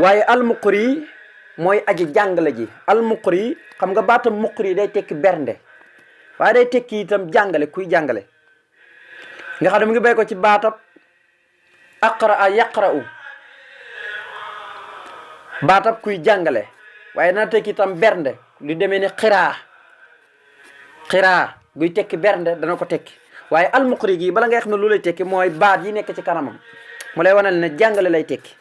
waaye almuqri mooy aji jàngale ji. almuqri xam nga baatam muqri day tekki bernde waaye day tekki itam jàngale kuy jàngale nga xam ne mu ngi bay ko ci baatab aqraa yaqra'u baatab kuy jàngale waaye dana tekki itam bernde lu demee ni xiraa guy tekki bernde dana ko tekki. waaye almuqri gi bala ngay xam ne lu lay tekki mooy baat yi nekk ci kanamam mu lay wanal ne jàngale lay tekki.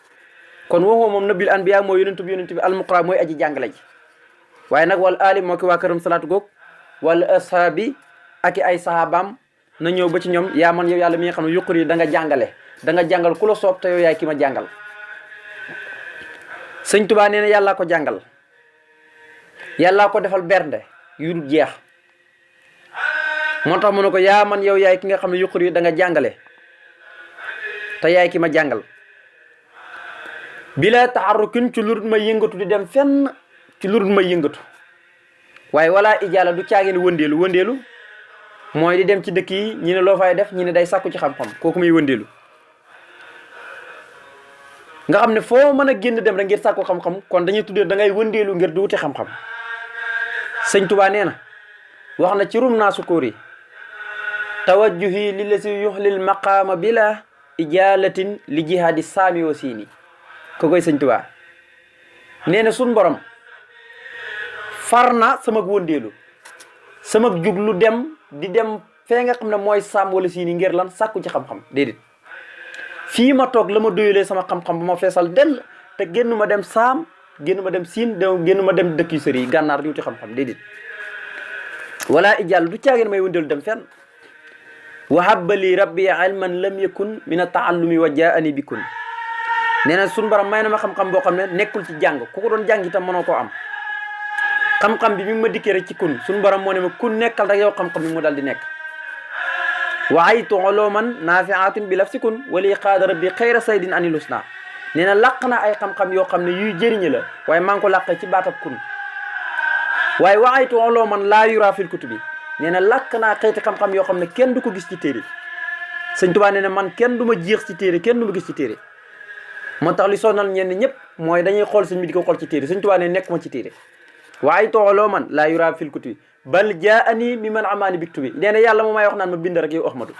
kon waxoo moom nabil anbiya mooy yonent bi almuqra mooy aji jàngale ji. waaye nag wal ali moo ki waa këram salaatu goog wala ashaabi ak ay sahabaam na ñëw ba ci ñoom yaa man yow yàlla mi nga xam ne yuqur yi da nga jàngale da nga jàngal ku la soob te yow yaay ki ma jàngal. sëñ Tuubaa nee na yàllaa ko jàngal yàllaa ko defal bernde yu dul jeex moo tax mu ne ko yaa man yow yaay ki nga xam ne yuqur yi da nga jàngale te yaay ki ma jàngal. bila taxarrukin ci lurut may yëngatu di dem fenn ci lurut may yëngatu waaye wala ijaala du caageen wëndeelu mooy di dem ci dëkk yi ñi ne loo fay def ñi ne day sàkku ci xam-xam kooku muy wëndeelu nga xam ne foo mën a génn dem rek ngir sàkku xam-xam kon dañuy tuddee da ngay wëndeelu ngir di wuti xam-xam. sëñ Tuubaa nee na wax na ci rum naa sukóor yi tawajjuhi lillasi yuxlil maqaama bila ijaalatin li jihaadi saami wa siini ko koy sëñ Tuubaa nee na suñ borom far na sama wëndeelu sama juglu dem di dem fee nga xam ne mooy saam wala siini ngir lan sàkku ci xam-xam déedéet fii ma toog la ma doyalee sama xam-xam ba ma feesal dell te génn ma dem saam génn ma dem siin génn ma dem dëkk yu sëri yi gànnaar di wuti xam-xam déedéet wala ijal du caageen may wëndeelu dem fenn wahabali rabbi ilman lam yakun min a taallumi wa jaani bikun nee na suñu borom may na ma xam-xam boo xam ne nekkul ci jàng ku ko doon jàng itam mënoo koo am xam-xam bi mi ngi ma dikkee rek ci kun suñu borom moo ne ma kun nekkal rek yow xam-xam bi mu dal di nekk waaytu uluman nafiatin bi laf si kun wali qaada rabbi xayra saydin anil husna nee na laq na ay xam-xam yoo xam ne yuy jëriñe la waaye maa ngi ko laqee ci baatab kun waaye waaytu uluman laa yura fil kutubi nee na laq naa xeeti xam-xam yoo xam ne kenn du ko gis ci téere sëñ Tuubaa nee na man kenn du ma jeex ci téere kenn du ma gis ci téere moo tax li sonal ñenn ñëpp mooy dañuy xool sëñ bi di ko xool ci téere sëñ Tuubaa ne nekk ma ci téere waaye tooloo man laa yura fil kutubi bal jaani mi man amaani biktubi nee na yàlla moo may wax naan ma bind rek yow Ahmadu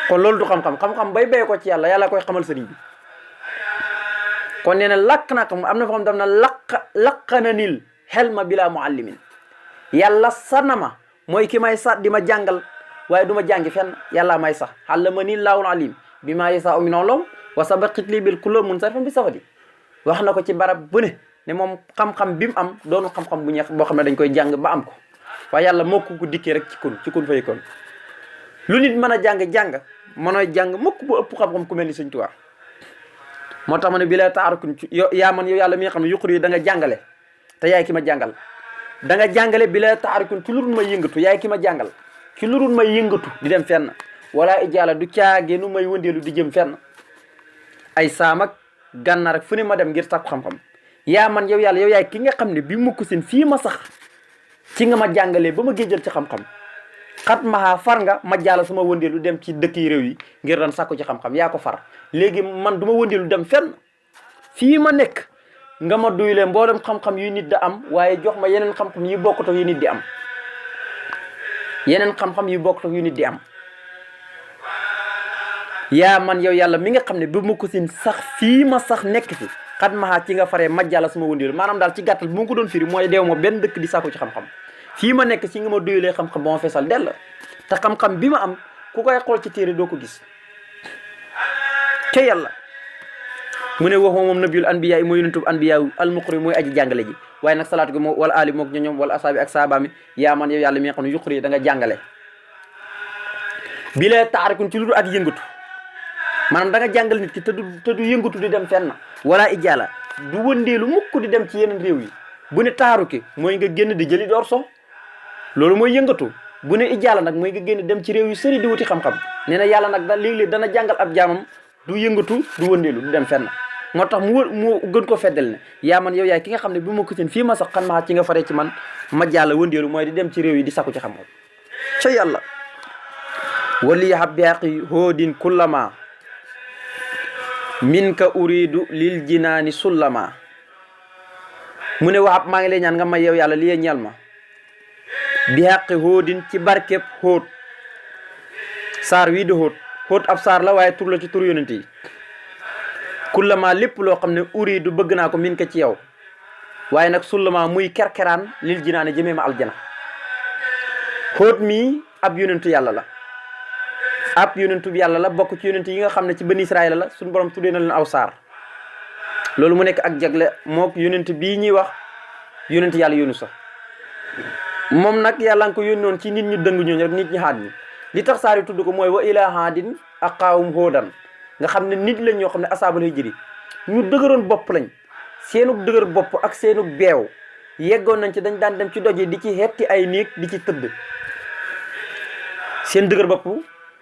kon loolu du xam-xam xam-xam bay bay ko ci yàlla koy xamal sëriñ bi kon nee na lakk naa ko am na foo xam daf na laqana nil xel ma bila muallimin yàlla sanama mooy ki may sax di ma jàngal waaye du ma jàngi fenn yàlla may sax allama ni laawul alim bi maa yasa min ulum wa sabaqit li bil kulli munsarifan bi safadi wax na ko ci barab bu ne moom xam-xam bi mu am doonu xam-xam bu ñeex boo xam ne dañ koy jàng ba am ko waaye yàlla moo ko dikkee rek ci kun fay kon lu nit mën a jàng mënooy jàng mukk bu ëpp xam-xam ku mel ni Sëñ Tuubaa moo tax ma ne bi la taarukun yaa man yow yàlla mi nga xam ne yuqur yi da nga jàngale te yaay ki ma jàngal da nga jàngale bi la taarukun ci lurul may yëngatu yaay ki ma jàngal ci lurul may yëngatu di dem fenn wala ijaala du caageenu may wëndeelu di jëm fenn ay saam ak gànnaar ak fu ne ma dem ngir sàkku xam-xam yaa man yow yàlla yow yaay ki nga xam ne bi mukk sin fii ma sax ci nga ma jàngalee ba ma géejal ci xam-xam xat mahaa far nga ma jaala sama wëndeelu dem ci dëkk yi réew yi ngir dan sàkku ci xam-xam yaa ko far léegi man du ma wëndeelu dem fenn fii ma nekk nga ma duylee mboolem xam-xam yu nit da am waaye jox ma yeneen xam-xam yu bokkut ak yu nit di am yeneen xam-xam yu bokkut ak yu nit di am yaa man yow yàlla mi nga xam ne ba ma ko sin sax fii ma sax nekk fi xat mahaa ci nga faree majjala sama wëndeelu maanaam daal ci gàttal bu ma ko doon firi mooy deew ma benn dëkk di sàkku ci xam-xam fii ma nekk ci nga ma doyalee xam-xam ba ma feesal dell te xam-xam bi ma am ku koy xool ci téere doo ko gis te yàlla mu ne waxoo moom nabiyul anbiya yi mooy yonentub anbiya almuqri mooy aji jàngale ji waaye nag salaatu gi moo wala ali mook ñoom wala asaabi ak saabaami yaa man yow yàlla mi nga xam ne yuqri da nga jàngale bi lee taarikun ci lu dul ak yëngatu maanaam da nga jàngal nit ki te du yëngatu di dem fenn wala ijaala du wëndeelu mukk di dem ci yeneen réew yi bu ne taaru ki mooy nga génn di jëli door so loolu mooy yëngatu bu ne ijaala nag mooy nga génn dem ci réew yu sëri di wuti xam-xam nee na yàlla nag da léeg-léeg dana jàngal ab jaamam du yëngatu du wëndeelu du dem fenn moo tax mu gën ko feddal ne yaa man yow yaay ki nga xam ne bi ma ko seen fii ma sax xan maa ci nga faree ci man ma jaala wëndeelu mooy di dem ci réew yi di sakku ci xam-xam ca yàlla wali hab biaqi hoodin kullama min ka uridu lil jinaani sullama mu ne waxab maa ngi lay ñaan nga may yow yàlla li ñeel ma bi xaqi hóodin ci barkeb xóot saar wii di xóot ab saar la waaye tur la ci tur yonent yi kullama lépp loo xam ne uridu bëgg naa ko min ka ci yow waaye nag sullama muy kerkeraan lil jinaani jëmee ma aljana xóot mi ab yonentu yàlla la ab yonentu yàlla la bokk ci yonent yi nga xam ne ci bani Israël la suñu borom tuddee na leen aw saar loolu mu nekk ak jagle mook yonent bii ñuy wax yonent yàlla Yunusa moom nag yàlla nga ko yónnoon ci nit ñu dëng ñooñu rek nit ñi xaat ñi li tax saar yi tudd ko mooy wa ilaa haadin aqaawum hóodan nga xam ne nit lañ ñoo xam ne asaabul hijri ñu dëgëroon bopp lañ seenug dëgër bopp ak seenug beew yeggoon nañ ci dañ daan dem ci doje di ci xetti ay néeg di ci tëdd seen dëgër bopp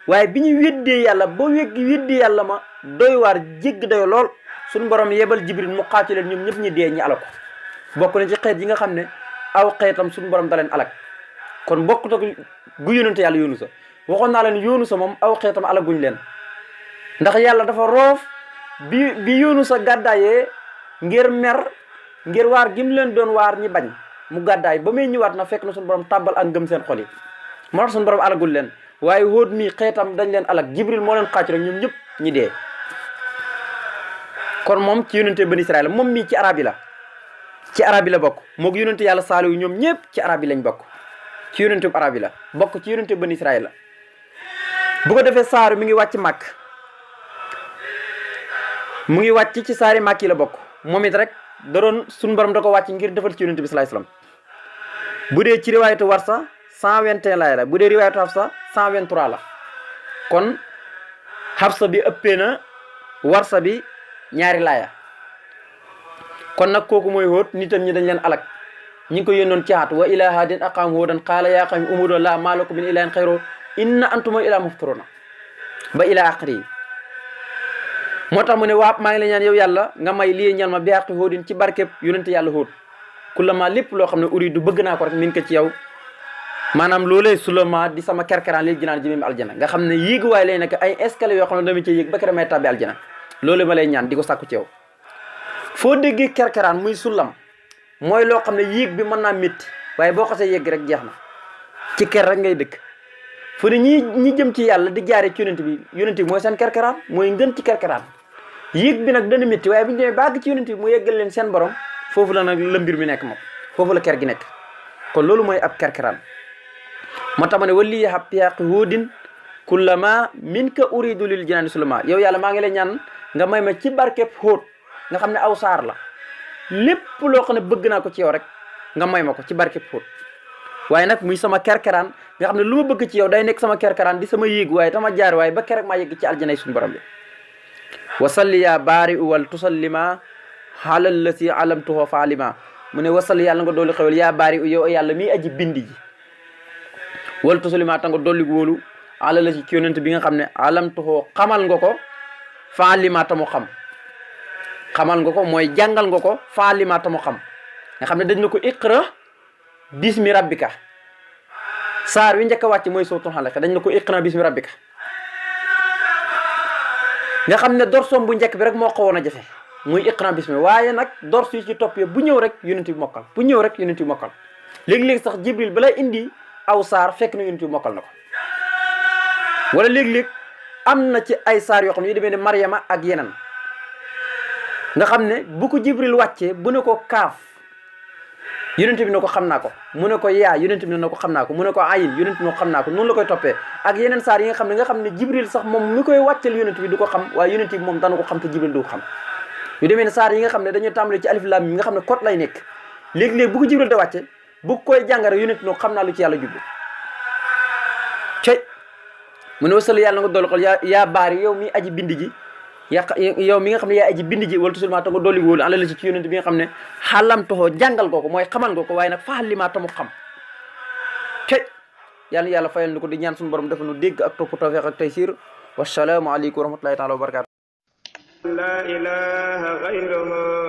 waaye bi ñu weddee yàlla ba weddee yàlla ma doy waar jégg dayo lool suñu borom yebal jibril mu xaati leen ñoom ñëpp ñi dee ñi alak ko bokk na ci xeet yi nga xam ne aw xeetam suñu borom da leen alak kon bokkut ak gu yónente yàlla Yunusa waxoon naa leen Yunusa moom aw xeetam alaguñ leen ndax yàlla dafa roof bi Yunusa gàddaayee ngir mer ngir waar gi mu leen doon waar ñi bañ mu gàddaay ba muy ñëwaat na fekk na suñu borom tàbbal ak ngëm seen xol yi moo tax suñu borom alagul leen waaye hóot mi xeetam dañ leen alak jibril moo leen xàcc rek ñoom ñëpp ñi dee kon moom ci yonente bani Israël moom mii ci arab yi la ci arab yi la bokk moog yonente yàlla saaliwu ñoom ñëpp ci arab yi lañ bokk ci yonente bu arab yi la bokk ci yonente bani Israël la bu ko defee saaru mi ngi wàcc màkk mu ngi wàcc ci saari màkk yi la bokk moom it rek da doon suñu borom da ko wàcc ngir defal ci yonente bi sallallahu alayhi wasallam bu dee ci riwaayatu Warsa 121 laay la bu dee riwaayatu Hafsa 123 la kon Hafsa bi ëppee na Warsa bi ñaari laaya kon nag kooku mooy hóot nitam ñi dañ leen alak ñi ngi ko yónnoon ci xaat wa ilaa haadin aqaam hóodan qaala yaa qawmi ubudu llaaha maa lakum min ilaahin xayruhu inna antum ilaa muftaruuna ba ilaa aaxiri yi moo tax mu ne waab maa ngi la ñaan yow yàlla nga may lii ñal ma bi xaqi hóodin ci barkeb yonente yàlla hóot kullama lépp loo xam ne uridu bëgg naa ko rek min ko ci yow maanaam loolee sulama di sama kerkeraan lil jinaan jëmee aljana nga xam ne yéegu waaye lay nekk ay escalier yoo xam ne dama ci yéeg ba kere may tàbbi aljana loolu ma lay ñaan di ko sàkku ci yow foo déggee kerkeraan muy sulam mooy loo xam ne yéeg bi mën naa métti waaye boo xasee yéeg rek jeex na ci ker rek ngay dëkk fu ne ñi jëm ci yàlla di jaaree ci yonent bi mooy seen kerkeraan mooy ngën ci kerkeraan yéeg bi nag dana métti waaye bu ñu demee bàgg ci yonent bi mu yeggal leen seen borom foofu la nag la mbir mi nekk moom foofu la ker gi nekk kon loolu mooy ab kerkeraan moo tax ma ne wali hab yaqi hóodin kullama min ka uridu lil jinaani sulama yow yàlla maa ngi lay ñaan nga may ma ci barkeb xóot nga xam ne aw saar la lépp loo xam ne bëgg naa ko ci yow rek nga may ma ko ci barkeb xóot waaye nag muy sama kerkeraan nga xam ne lu ma bëgg ci yow day nekk sama kerkeraan di sama yéeg waaye tama jaar waaye ba kerek maa yegg ci aljanay suñu borom bi wasalli ya baari wal tusallima xaalal la si alamtuho faalima mu ne wasalli yàlla nga dolli xewal yaa baari yow yàlla miy aji bindi ji wal tusallima ta nga dolli wóolu ala la ci yonent bi nga xam ne alamtuho xamal nga ko faalima ta mu xam xamal nga ko mooy jàngal nga ko faalima ta mu xam nga xam ne dañ na ko iqra bismi rabbika saar wi njëkk a wàcc mooy sootul xalaq dañ na ko iqra bismi rabbika nga xam ne dorsoom bu njëkk bi rek moo xawoon a jafe muy iqra bismi waaye nag dors yi ci topp bu ñëw rek yonent bi mokkal bu ñëw rek yonent bi mokkal léegi-léegi sax jibril balay indi aw saar fekk na yonent bi mokkal na ko wala léeg-léeg am na ci ay saar yoo xam ne yu demee ne Maryama ak yeneen nga xam ne bu ko jibril wàccee bu ne ko kaaf yonent bi ne ko xam naa ko mu ne ko yaa yonent bi ne ko xam naa ko mu ne ko ayin yonent bi ne ko xam naa ko noonu la koy toppee ak yeneen saar yi nga xam ne jibril sax moom mi koy wàccel yonent bi du ko xam waaye yonent bi moom dana ko xam te jibril du ko xam yu demee ne saar yi nga xam ne dañuy tàmbale ci alif lam mim nga xam ne kot lay nekk léegi-léegi bu ko jibril da wàcce bu koy jàngare yonent bi ne ko xam naa lu ci yàlla jublu cey mu ne wasal yàlla nga dolli xol yaa baari yow mi aji bind ji yow mi nga xam ne yaa aji bind ji wala tusulma ta nga dolli wóolu ala la ci yonent bi nga xam ne xalam toxoo jàngal ko mooy xamal nga ko waaye nag faalima ta mu xam cey yàlla fayal ni ko di ñaan suñu borom dafa nu dégg ak topp tawfiq ak taysir wassalaamu aleykum wa rahmatullahi taala wa barakatu la ilaha ghayruhu